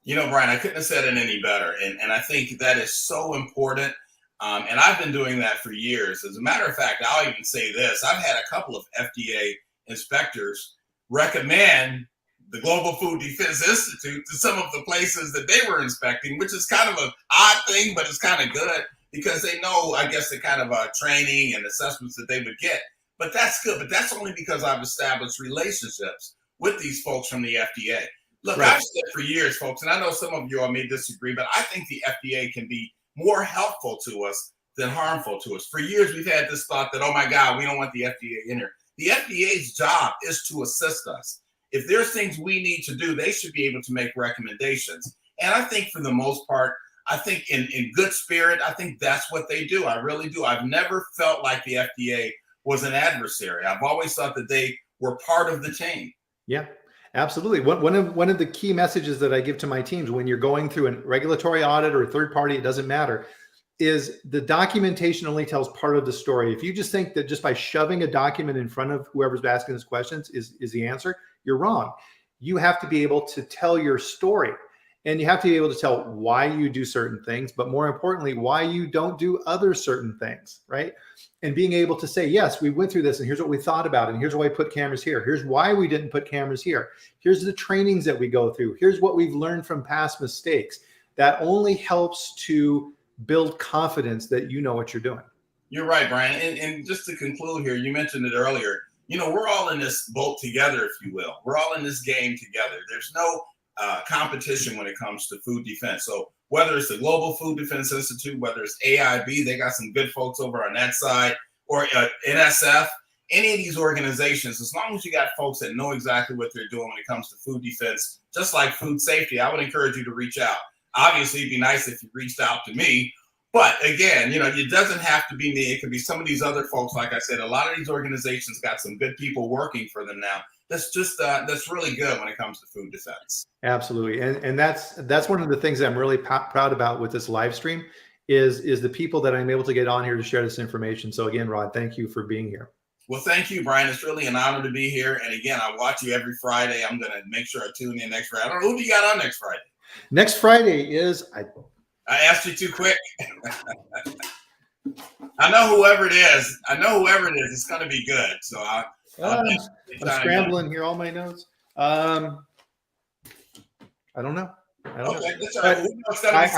Brian, I couldn't have said it any better. And I think that is so important. And I've been doing that for years. As a matter of fact, I'll even say this. I've had a couple of FDA inspectors recommend the Global Food Defense Institute to some of the places that they were inspecting, which is kind of an odd thing, but it's kind of good because they know, I guess, the kind of training and assessments that they would get. But that's good. But that's only because I've established relationships with these folks from the FDA. Look, right. I've said for years, folks, and I know some of you all may disagree, but I think the FDA can be more helpful to us than harmful to us. For years, we've had this thought that, oh my God, we don't want the FDA in here. The FDA's job is to assist us. If there's things we need to do, they should be able to make recommendations. And I think for the most part, I think in good spirit, I think that's what they do. I really do. I've never felt like the FDA was an adversary. I've always thought that they were part of the team. Yeah, absolutely. One of the key messages that I give to my teams when you're going through a regulatory audit or a third party, it doesn't matter, is the documentation only tells part of the story. If you just think that just by shoving a document in front of whoever's asking those questions is the answer, you're wrong. You have to be able to tell your story, and you have to be able to tell why you do certain things, but more importantly, why you don't do other certain things, right? And being able to say, yes, we went through this and here's what we thought about it. And here's why we put cameras here. Here's why we didn't put cameras here. Here's the trainings that we go through. Here's what we've learned from past mistakes. That only helps to build confidence that you know what you're doing. You're right, Bryan. And just to conclude here, you mentioned it earlier, we're all in this boat together, if you will. We're all in this game together. There's no competition when it comes to food defense. So whether it's the Global Food Defense Institute, whether it's AIB, they got some good folks over on that side, or NSF, any of these organizations, as long as you got folks that know exactly what they're doing when it comes to food defense, just like food safety, I would encourage you to reach out. Obviously, it'd be nice if you reached out to me. But again, it doesn't have to be me. It could be some of these other folks. Like I said, a lot of these organizations got some good people working for them now. That's just that's really good when it comes to food defense. Absolutely, and that's one of the things that I'm really proud about with this live stream is the people that I'm able to get on here to share this information. So again, Rod, thank you for being here. Well, thank you, Bryan. It's really an honor to be here. And again, I watch you every Friday. I'm going to make sure I tune in next Friday. I don't know who do you got on next Friday. Next Friday is I asked you too quick. I know whoever it is. It's going to be good. So I'm scrambling here, all my notes. I don't know. Okay, that's all right.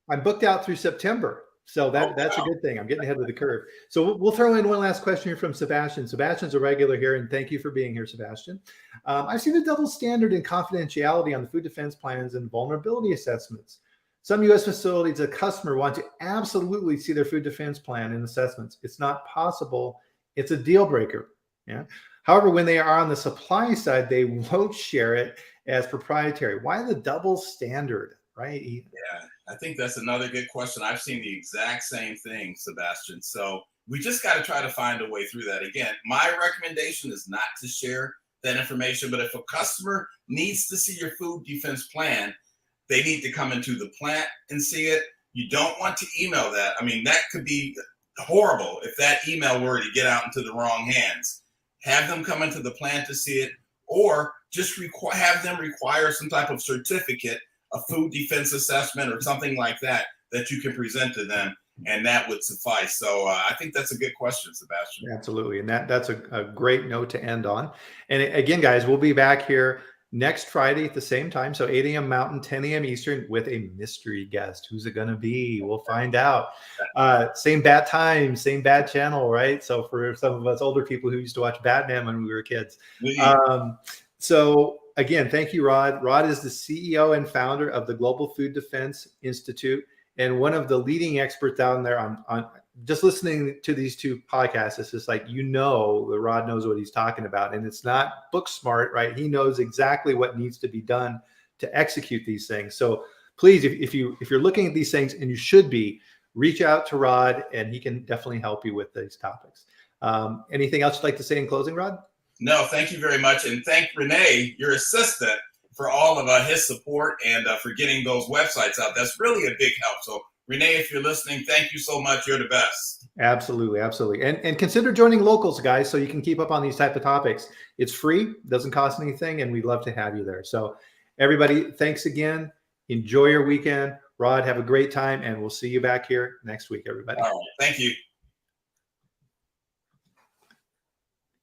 I'm booked out through September. So that's a good thing. I'm getting ahead of the curve. So we'll throw in one last question here from Sebastian. Sebastian's a regular here, and thank you for being here, Sebastian. I've seen a double standard in confidentiality on the food defense plans and vulnerability assessments. Some U.S. facilities, a customer want to absolutely see their food defense plan and assessments. It's not possible. It's a deal breaker. Yeah. However, when they are on the supply side, they won't share it as proprietary. Why the double standard, right? Yeah, I think that's another good question. I've seen the exact same thing, Sebastian. So we just got to try to find a way through that. Again, my recommendation is not to share that information, but if a customer needs to see your food defense plan, they need to come into the plant and see it. You don't want to email that. I mean, that could be horrible if that email were to get out into the wrong hands. Have them come into the plant to see it, or just have them require some type of certificate, a food defense assessment or something like that you can present to them, and that would suffice. So I think that's a good question, Sebastian. Absolutely, and that's a great note to end on. And again, guys, we'll be back here next Friday at the same time, so 8 a.m. Mountain, 10 a.m. Eastern, with a mystery guest. Who's it going to be? We'll find out. Same bat time, same bat channel, right? So for some of us older people who used to watch Batman when we were kids. So again, thank you, Rod. Rod is the CEO and founder of the Global Food Defense Institute and one of the leading experts down there on just listening to these two podcasts. It's just like, that Rod knows what he's talking about, and it's not book smart, right? He knows exactly what needs to be done to execute these things. So please, if you're looking at these things, and you should be, reach out to Rod, and he can definitely help you with these topics. Anything else you'd like to say in closing, Rod? No, thank you very much. And thank Renee, your assistant, for all of his support and for getting those websites out. That's really a big help. So Renee, if you're listening, thank you so much. You're the best. Absolutely. Absolutely. And consider joining Locals, guys, so you can keep up on these type of topics. It's free, doesn't cost anything, and we'd love to have you there. So everybody, thanks again. Enjoy your weekend. Rod, have a great time, and we'll see you back here next week, everybody. All right. Thank you.